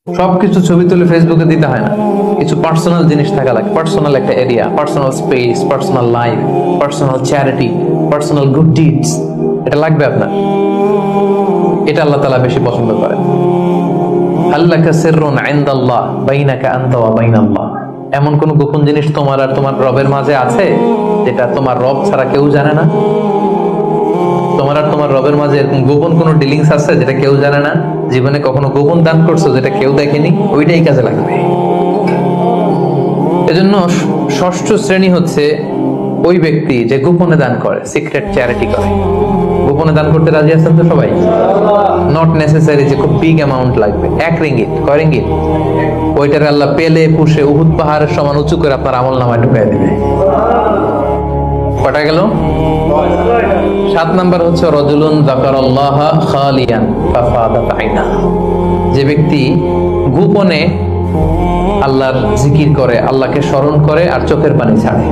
সবকিছু ছবি তুলে ফেসবুকে দিতে হয় না, কিছু পার্সোনাল জিনিস থাকা লাগে, পার্সোনাল একটা area, personal space, personal life, personal charity, personal good deeds, এটা লাগবে আপনার। এটা আল্লাহ তাআলা বেশি পছন্দ করেন। আল্লাকা সিররুন ইনদাল্লাহ বাইনাকা আনতা ওয়া বাইনাল্লাহ, এমন কোন গোপন জিনিস তোমার আর তোমার রবের মাঝে আছে যেটা তোমার রব ছাড়া কেউ জানে না? তোমার আর তোমার রবের মাঝে এরকম গোপন কোন ডিলিংস আছে যেটা কেউ জানে না? জীবনে কখনো গোপন দান করছো যেটা কেউ দেখেনি? ওইটাই কাজে লাগবে। এজন্য ষষ্ঠ শ্রেণী হচ্ছে ওই ব্যক্তি যে গোপনে দান করে, সিক্রেট চ্যারিটি করে। গোপনে দান করতে রাজি আছেন তো সবাই? নট নেসেসারি যে খুব বিগ অ্যামাউন্ট লাগবে, 1 রিঙ্গিত, কয় রিঙ্গিত? ওইটার আল্লাহ পেলে পুষে উহুদ পাহাড়ের সমান উঁচু করে আপনার আমল নামায় ঢুকাই দিবে। কটা গেল? 7 নাম্বার হচ্ছে রাজুলুন যাকারাল্লাহ খালিয়ান ফাফাদাত আইনা, যে ব্যক্তি গোপনে আল্লাহর জিকির করে, আল্লাহকে স্মরণ করে আর চোখের পানি ছাড়ে।